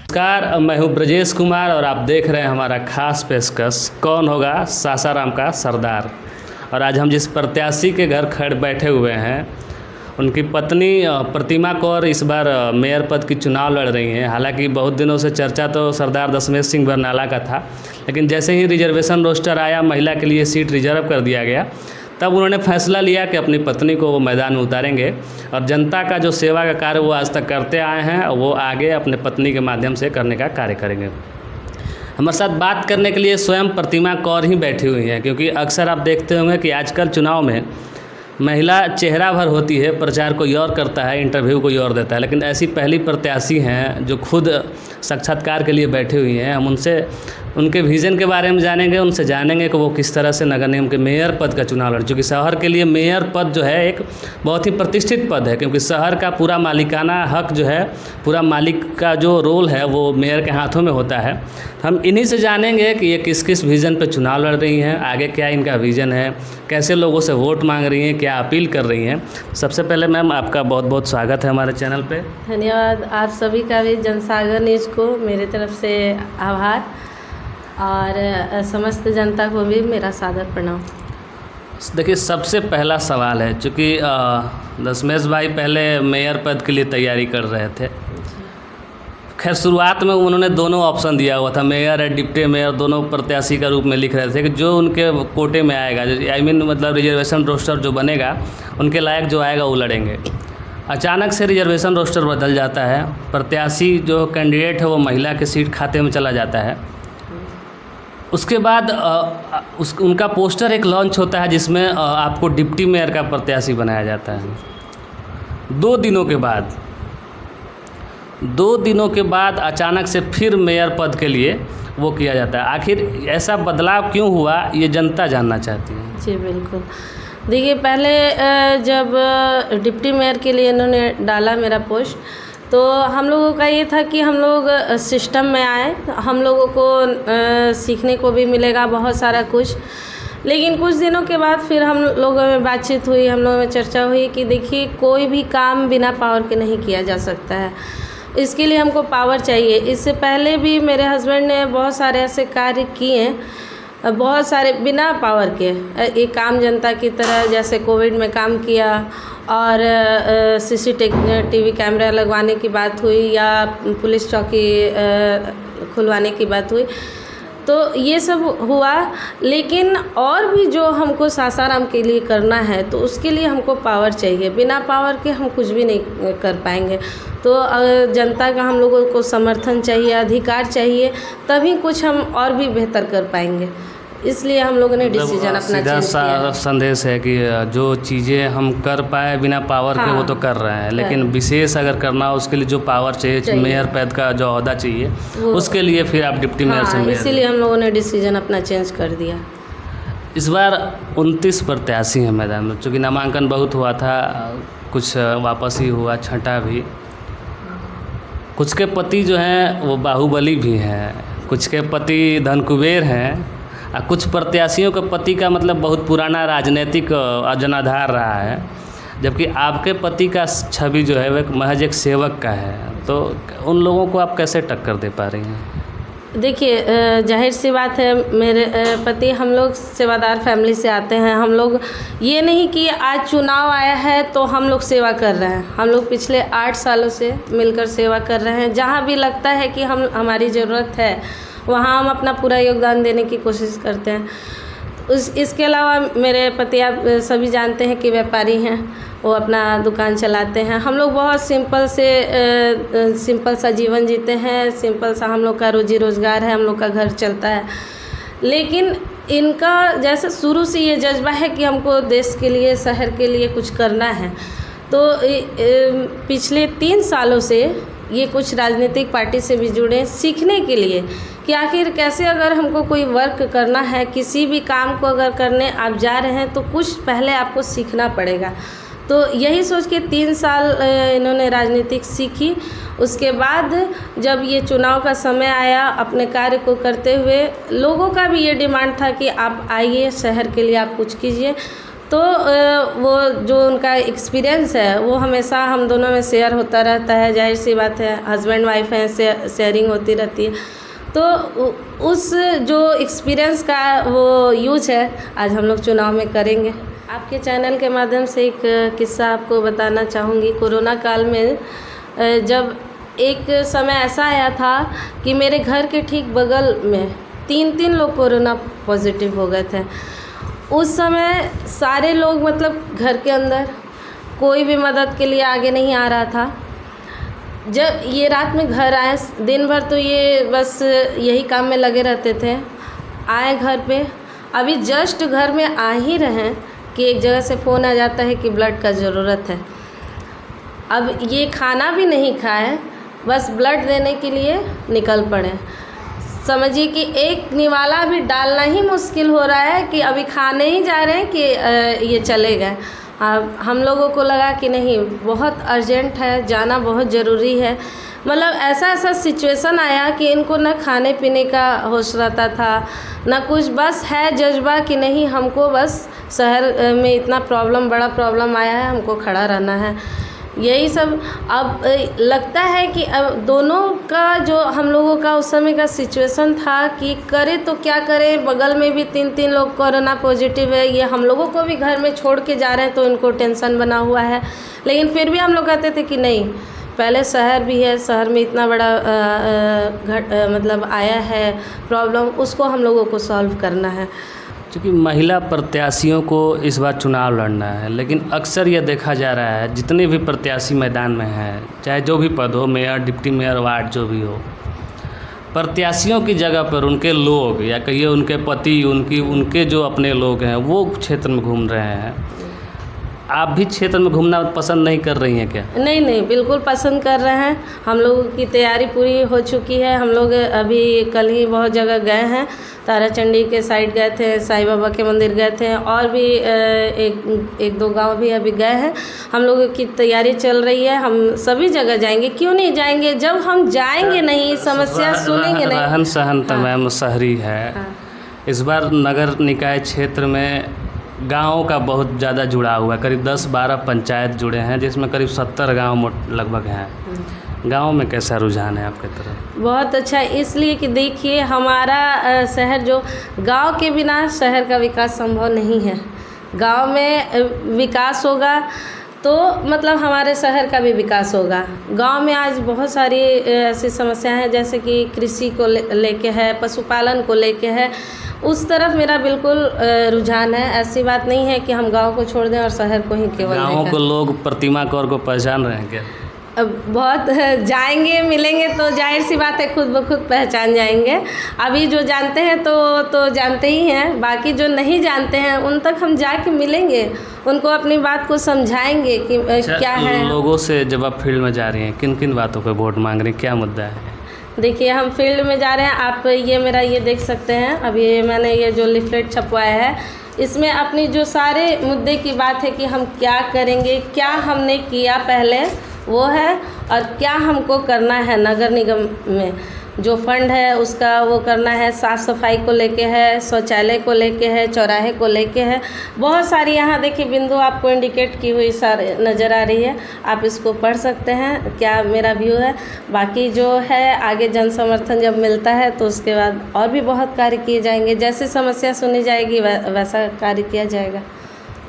नमस्कार, मैं हूं ब्रजेश कुमार और आप देख रहे हैं हमारा खास पेशकश कौन होगा सासाराम का सरदार। और आज हम जिस प्रत्याशी के घर खड़े बैठे हुए हैं उनकी पत्नी प्रतिमा कौर इस बार मेयर पद की चुनाव लड़ रही हैं। हालांकि बहुत दिनों से चर्चा तो सरदार दशमेश सिंह बरनाला का था, लेकिन जैसे ही रिजर्वेशन रोस्टर आया, महिला के लिए सीट रिजर्व कर दिया गया, तब उन्होंने फैसला लिया कि अपनी पत्नी को वो मैदान में उतारेंगे और जनता का जो सेवा का कार्य वो आज तक करते आए हैं वो आगे अपने पत्नी के माध्यम से करने का कार्य करेंगे। हमारे साथ बात करने के लिए स्वयं प्रतिमा कौर ही बैठी हुई हैं, क्योंकि अक्सर आप देखते होंगे कि आजकल चुनाव में महिला चेहरा भर होती है, प्रचार कोई और करता है, इंटरव्यू कोई और देता है, लेकिन ऐसी पहली प्रत्याशी हैं जो खुद साक्षात्कार के लिए बैठी हुई हैं। हम उनसे उनके विज़न के बारे में जानेंगे, उनसे जानेंगे कि वो किस तरह से नगर निगम के मेयर पद का चुनाव लड़, चूँकि शहर के लिए मेयर पद जो है एक बहुत ही प्रतिष्ठित पद है, क्योंकि शहर का पूरा मालिकाना हक जो है, पूरा मालिक का जो रोल है वो मेयर के हाथों में होता है। हम इन्हीं से जानेंगे कि ये किस किस विज़न पे चुनाव लड़ रही हैं, आगे क्या इनका विज़न है, कैसे लोगों से वोट मांग रही हैं, क्या अपील कर रही हैं। सबसे पहले मैम आपका बहुत बहुत स्वागत है हमारे चैनल पे। धन्यवाद। आप सभी का भी जनसागर न्यूज़ को मेरी तरफ से आभार और समस्त जनता को भी मेरा सादर प्रणाम। देखिए, सबसे पहला सवाल है, चूँकि दशमेश भाई पहले मेयर पद के लिए तैयारी कर रहे थे। खैर, शुरुआत में उन्होंने दोनों ऑप्शन दिया हुआ था, मेयर और डिप्टी मेयर, दोनों प्रत्याशी का रूप में लिख रहे थे कि जो उनके कोटे में आएगा, मतलब रिजर्वेशन रोस्टर जो बनेगा उनके लायक जो आएगा वो लड़ेंगे। अचानक से रिजर्वेशन रोस्टर बदल जाता है, प्रत्याशी जो कैंडिडेट है वो महिला के सीट खाते में चला जाता है। उसके बाद उनका पोस्टर एक लॉन्च होता है जिसमें आपको डिप्टी मेयर का प्रत्याशी बनाया जाता है। 2 दिनों के बाद अचानक से फिर मेयर पद के लिए वो किया जाता है। आखिर ऐसा बदलाव क्यों हुआ, ये जनता जानना चाहती है। जी बिल्कुल। देखिए, पहले जब डिप्टी मेयर के लिए इन्होंने डाला मेरा पोस्ट, तो हम लोगों का ये था कि हम लोग सिस्टम में आए, हम लोगों को सीखने को भी मिलेगा बहुत सारा कुछ। लेकिन कुछ दिनों के बाद फिर हम लोगों में बातचीत हुई, हम लोगों में चर्चा हुई कि देखिए, कोई भी काम बिना पावर के नहीं किया जा सकता है, इसके लिए हमको पावर चाहिए। इससे पहले भी मेरे हस्बैंड ने बहुत सारे ऐसे कार्य किए हैं, बहुत सारे बिना पावर के, एक आम जनता की तरह, जैसे कोविड में काम किया और CCTV कैमरा लगवाने की बात हुई या पुलिस चौकी खुलवाने की बात हुई, तो ये सब हुआ। लेकिन और भी जो हमको सासाराम के लिए करना है तो उसके लिए हमको पावर चाहिए, बिना पावर के हम कुछ भी नहीं कर पाएंगे। तो जनता का हम लोगों को समर्थन चाहिए, अधिकार चाहिए, तभी कुछ हम और भी बेहतर कर पाएंगे। इसलिए हम लोगों ने डिसीजन अपना चेंज किया। संदेश है कि जो चीज़ें हम कर पाए बिना पावर के वो तो कर रहे हैं, लेकिन विशेष अगर करना हो उसके लिए जो पावर चाहिए, मेयर पद का जो ओहदा चाहिए, उसके लिए फिर आप डिप्टी मेयर से मेयर। इसीलिए हम लोगों ने डिसीजन अपना चेंज कर दिया। इस बार 29 प्रत्याशी हैं मैदान में, चूँकि नामांकन बहुत हुआ था, कुछ वापस ही हुआ, छँटा भी। कुछ के पति जो हैं वो बाहुबली भी हैं, कुछ के पति धनकुबेर हैं, कुछ प्रत्याशियों के पति का मतलब बहुत पुराना राजनीतिक जनाधार रहा है, जबकि आपके पति का छवि जो है वह महज एक सेवक का है। तो उन लोगों को आप कैसे टक्कर दे पा रही हैं? देखिए, जाहिर सी बात है, मेरे पति, हम लोग सेवादार फैमिली से आते हैं। हम लोग ये नहीं कि आज चुनाव आया है तो हम लोग सेवा कर रहे हैं, हम लोग पिछले 8 सालों से मिलकर सेवा कर रहे हैं। जहाँ भी लगता है कि हमारी ज़रूरत है वहाँ हम अपना पूरा योगदान देने की कोशिश करते हैं। इसके अलावा मेरे पति, आप सभी जानते हैं कि व्यापारी हैं, वो अपना दुकान चलाते हैं। हम लोग बहुत सिंपल सा जीवन जीते हैं, सिंपल सा हम लोग का रोजी रोज़गार है, हम लोग का घर चलता है। लेकिन इनका जैसे शुरू से ये जज्बा है कि हमको देश के लिए, शहर के लिए कुछ करना है। तो पिछले 3 सालों से ये कुछ राजनीतिक पार्टी से भी जुड़े, सीखने के लिए कि आखिर कैसे अगर हमको कोई वर्क करना है, किसी भी काम को अगर करने आप जा रहे हैं तो कुछ पहले आपको सीखना पड़ेगा। तो यही सोच के 3 साल इन्होंने राजनीतिक सीखी। उसके बाद जब ये चुनाव का समय आया, अपने कार्य को करते हुए लोगों का भी ये डिमांड था कि आप आइए, शहर के लिए आप कुछ कीजिए। तो वो जो उनका एक्सपीरियंस है वो हमेशा हम दोनों में शेयर होता रहता है। जाहिर सी बात है, हस्बैंड वाइफ हैं, शेयरिंग होती रहती है। तो उस जो एक्सपीरियंस का वो यूज है आज हम लोग चुनाव में करेंगे। आपके चैनल के माध्यम से एक किस्सा आपको बताना चाहूँगी। कोरोना काल में जब एक समय ऐसा आया था कि मेरे घर के ठीक बगल में 3 लोग कोरोना पॉजिटिव हो गए थे। उस समय सारे लोग मतलब घर के अंदर, कोई भी मदद के लिए आगे नहीं आ रहा था। जब ये रात में घर आए, दिन भर तो ये बस यही काम में लगे रहते थे। आए घर पे, अभी जस्ट घर में आ ही रहे कि एक जगह से फ़ोन आ जाता है कि ब्लड का ज़रूरत है। अब ये खाना भी नहीं खाए, बस ब्लड देने के लिए निकल पड़े। समझिए कि एक निवाला भी डालना ही मुश्किल हो रहा है कि अभी खाने ही जा रहे हैं कि ये चले गए। अब हम लोगों को लगा कि नहीं, बहुत अर्जेंट है, जाना बहुत ज़रूरी है। मतलब ऐसा सिचुएशन आया कि इनको न खाने पीने का होश रहता था, न कुछ, बस है जज्बा कि नहीं, हमको बस शहर में इतना बड़ा प्रॉब्लम आया है, हमको खड़ा रहना है। यही सब अब लगता है कि अब दोनों का जो हम लोगों का उस समय का सिचुएशन था कि करें तो क्या करें। बगल में भी 3 लोग कोरोना पॉजिटिव है, ये हम लोगों को भी घर में छोड़ के जा रहे हैं तो इनको टेंशन बना हुआ है। लेकिन फिर भी हम लोग कहते थे कि नहीं, पहले शहर भी है, शहर में इतना बड़ा मतलब आया है प्रॉब्लम, उसको हम लोगों को सॉल्व करना है। क्योंकि महिला प्रत्याशियों को इस बार चुनाव लड़ना है, लेकिन अक्सर यह देखा जा रहा है जितने भी प्रत्याशी मैदान में हैं, चाहे जो भी पद हो, मेयर, डिप्टी मेयर, वार्ड जो भी हो, प्रत्याशियों की जगह पर उनके लोग या कहिए उनके पति, उनके जो अपने लोग हैं वो क्षेत्र में घूम रहे हैं। आप भी क्षेत्र में घूमना पसंद नहीं कर रही हैं क्या? नहीं, बिल्कुल पसंद कर रहे हैं। हम लोगों की तैयारी पूरी हो चुकी है। हम लोग अभी कल ही बहुत जगह गए हैं, तारा चंडी के साइड गए थे, साईं बाबा के मंदिर गए थे, और भी एक दो गांव भी अभी गए हैं। हम लोगों की तैयारी चल रही है। हम सभी जगह जाएंगे, क्यों नहीं जाएंगे? जब हम जाएंगे नहीं, समस्या सुनेंगे नहीं। रहन सहन तमाम शहरी है। इस बार नगर निकाय क्षेत्र में गाँव का बहुत ज़्यादा जुड़ा हुआ है। करीब 10-12 पंचायत जुड़े हैं, जिसमें करीब 70 गाँव लगभग हैं। गांव में कैसा रुझान है आपके तरफ? बहुत अच्छा, इसलिए कि देखिए हमारा शहर, जो गांव के बिना शहर का विकास संभव नहीं है। गांव में विकास होगा तो मतलब हमारे शहर का भी विकास होगा। गांव में आज बहुत सारी ऐसी समस्याएं हैं, जैसे कि कृषि को लेके है, पशुपालन को लेके है। उस तरफ मेरा बिल्कुल रुझान है। ऐसी बात नहीं है कि हम गांव को छोड़ दें और शहर को ही केवल देखें। गाँव को लोग प्रतिमा कौर को पहचान रहे हैं क्या? अब बहुत जाएंगे, मिलेंगे तो जाहिर सी बात है खुद ब खुद पहचान जाएंगे। अभी जो जानते हैं तो जानते ही हैं, बाकी जो नहीं जानते हैं उन तक हम जाके मिलेंगे, उनको अपनी बात को समझाएंगे कि क्या है। लोगों से जब आप फील्ड में जा रही हैं, किन किन बातों पे वोट मांग रही हैं, क्या मुद्दा है? देखिए, हम फील्ड में जा रहे हैं, आप ये मेरा ये देख सकते हैं। अभी मैंने ये जो लिफलेट छपवाया है, इसमें अपनी जो सारे मुद्दे की बात है कि हम क्या करेंगे, क्या हमने किया पहले वो है, और क्या हमको करना है। नगर निगम में जो फंड है उसका वो करना है, साफ़ सफाई को लेके है, शौचालय को लेके है, चौराहे को लेके है। बहुत सारी यहाँ देखिए बिंदु आपको इंडिकेट की हुई सारे नज़र आ रही है, आप इसको पढ़ सकते हैं क्या मेरा व्यू है। बाकी जो है आगे जन समर्थन जब मिलता है तो उसके बाद और भी बहुत कार्य किए जाएंगे। जैसे समस्या सुनी जाएगी वैसा कार्य किया जाएगा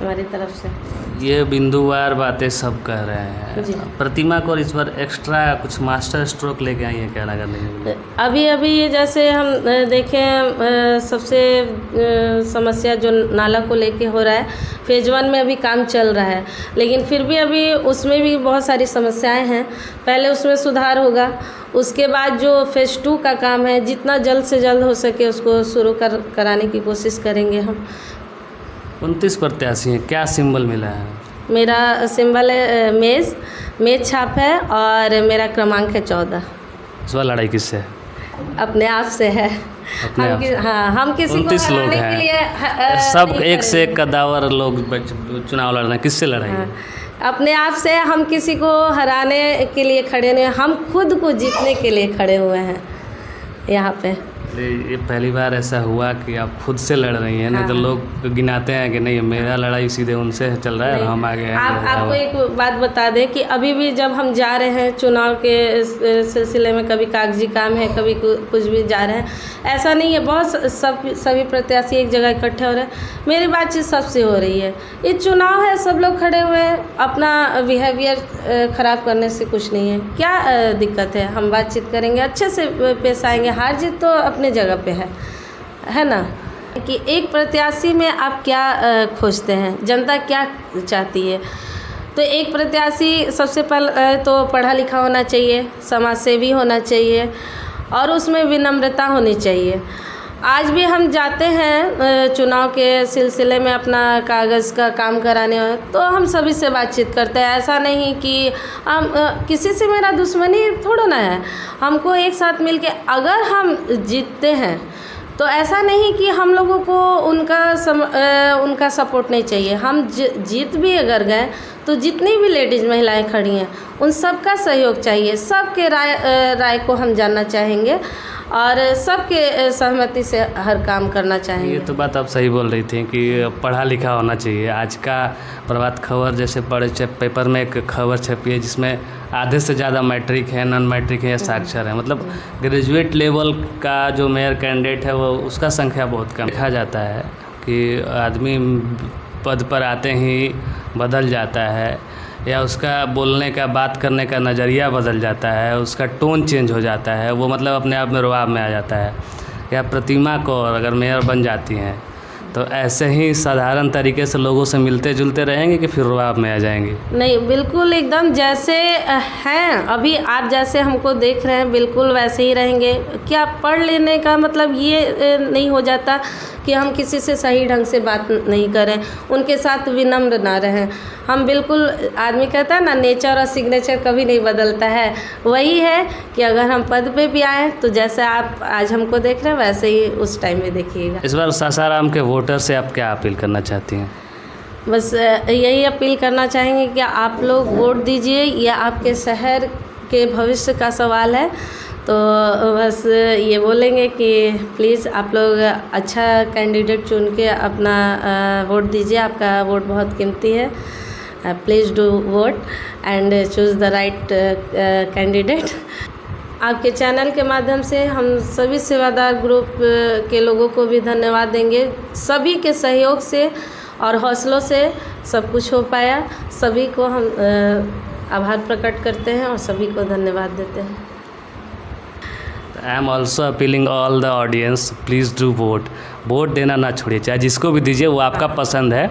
हमारी तरफ से। ये बिंदुवार बातें सब कह रहे हैं। प्रतिमा को इस बार एक्स्ट्रा कुछ मास्टर स्ट्रोक लेके आई है क्या नगर निगम? अभी ये जैसे हम देखें, सबसे समस्या जो नाला को लेके हो रहा है, फेज़ 1 में अभी काम चल रहा है, लेकिन फिर भी अभी उसमें भी बहुत सारी समस्याएं हैं। पहले उसमें सुधार होगा, उसके बाद जो फेज़ 2 का काम है, जितना जल्द से जल्द हो सके उसको शुरू कराने की कोशिश करेंगे हम। 29 प्रत्याशी हैं, क्या सिंबल मिला है? मेरा सिंबल है मेज़ छाप है, और मेरा क्रमांक है 14। इस बार लड़ाई किससे है? अपने आप से है। हम किसी को हराने के लिए सब एक से एक कदावर लोग चुनाव लड़ रहे हैं, किससे लड़ाई है? अपने आप से। हम किसी को हराने के लिए खड़े नहीं, हम खुद को जीतने के लिए खड़े हुए हैं यहाँ पे। ये पहली बार ऐसा हुआ कि आप खुद से लड़ रही हैं, नहीं तो लोग गिनाते हैं कि नहीं मेरा लड़ाई सीधे उनसे चल रहा है और हम आगे हैं। आपको एक बात बता दें कि अभी भी जब हम जा रहे हैं चुनाव के सिलसिले में, कभी कागजी काम है, कभी कुछ भी जा रहे हैं, ऐसा नहीं है बहुत सभी प्रत्याशी एक जगह इकट्ठे हो रहे हैं। मेरी बातचीत सबसे हो रही है। ये चुनाव है, सब लोग खड़े हुए हैं, अपना बिहेवियर ख़राब करने से कुछ नहीं है। क्या दिक्कत है? हम बातचीत करेंगे, अच्छे से पेश आएंगे। हार जीत तो अपने जगह पे है ना। कि एक प्रत्याशी में आप क्या खोजते हैं, जनता क्या चाहती है? तो एक प्रत्याशी सबसे पहले तो पढ़ा लिखा होना चाहिए, समाज सेवी होना चाहिए और उसमें विनम्रता होनी चाहिए। आज भी हम जाते हैं चुनाव के सिलसिले में अपना कागज़ का काम कराने, तो हम सभी से बातचीत करते हैं। ऐसा नहीं कि हम किसी से मेरा दुश्मनी थोड़ा ना है। हमको एक साथ मिलके अगर हम जीतते हैं तो ऐसा नहीं कि हम लोगों को उनका सपोर्ट नहीं चाहिए। हम जीत भी अगर गए तो जितनी भी लेडीज़ महिलाएं खड़ी हैं उन सबका सहयोग चाहिए। सबके राय को हम जानना चाहेंगे और सबके सहमति से हर काम करना चाहेंगे। ये तो बात आप सही बोल रही थी कि पढ़ा लिखा होना चाहिए। आज का प्रभात खबर जैसे पेपर में एक खबर छपी है जिसमें आधे से ज़्यादा मैट्रिक है, नॉन मैट्रिक है या साक्षर है। मतलब ग्रेजुएट लेवल का जो मेयर कैंडिडेट है वो उसका संख्या बहुत कम देखा जाता है कि आदमी पद पर आते ही बदल जाता है या उसका बोलने का बात करने का नज़रिया बदल जाता है, उसका टोन चेंज हो जाता है, वो मतलब अपने आप में रुआब में आ जाता है। या प्रतिमा कौर अगर मेयर बन जाती हैं तो ऐसे ही साधारण तरीके से लोगों से मिलते जुलते रहेंगे कि फिर रुआब में आ जाएंगे? नहीं, बिल्कुल एकदम जैसे हैं अभी आप जैसे हमको देख रहे हैं बिल्कुल वैसे ही रहेंगे। क्या पढ़ लेने का मतलब ये नहीं हो जाता कि हम किसी से सही ढंग से बात नहीं करें, उनके साथ विनम्र ना रहें। हम बिल्कुल, आदमी कहता है ना नेचर और सिग्नेचर कभी नहीं बदलता है। वही है कि अगर हम पद पे भी आए तो जैसे आप आज हमको देख रहे हैं वैसे ही उस टाइम में देखिएगा। इस बार सासाराम के वोटर से आप क्या अपील करना चाहती हैं? बस यही अपील करना चाहेंगे कि आप लोग वोट दीजिए। यह आपके शहर के भविष्य का सवाल है। तो बस ये बोलेंगे कि प्लीज़ आप लोग अच्छा कैंडिडेट चुन के अपना वोट दीजिए। आपका वोट बहुत कीमती है। Please do vote and choose the right candidate. आपके चैनल के माध्यम से हम सभी सेवादार ग्रुप के लोगों को भी धन्यवाद देंगे। सभी के सहयोग से और हौसलों से सब कुछ हो पाया। सभी को हम आभार प्रकट करते हैं और सभी को धन्यवाद देते हैं। I am also appealing all the audience, please do vote. Vote देना ना छोड़िए, चाहे जिसको भी दीजिए वो आपका पसंद है।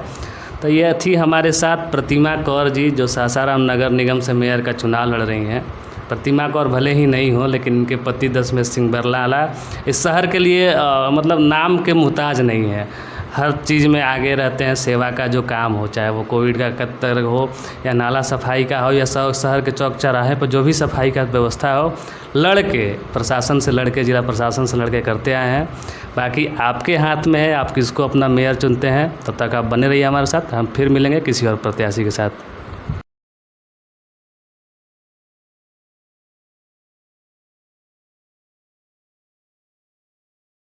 तो ये थी हमारे साथ प्रतिमा कौर जी जो सासाराम नगर निगम से मेयर का चुनाव लड़ रही हैं। प्रतिमा कौर भले ही नहीं हो लेकिन इनके पति दशमेश सिंह बरलाला इस शहर के लिए मतलब नाम के मुहताज नहीं है। हर चीज़ में आगे रहते हैं। सेवा का जो काम हो, चाहे वो कोविड का कत्तर हो या नाला सफाई का हो या शहर के चौक चौराहे पर जो भी सफाई का व्यवस्था हो, लड़के प्रशासन से लड़के जिला प्रशासन से लड़के करते आए हैं। बाकी आपके हाथ में है, आप किसको अपना मेयर चुनते हैं। तब तक आप बने रहिए हमारे साथ। हम फिर मिलेंगे किसी और प्रत्याशी के साथ।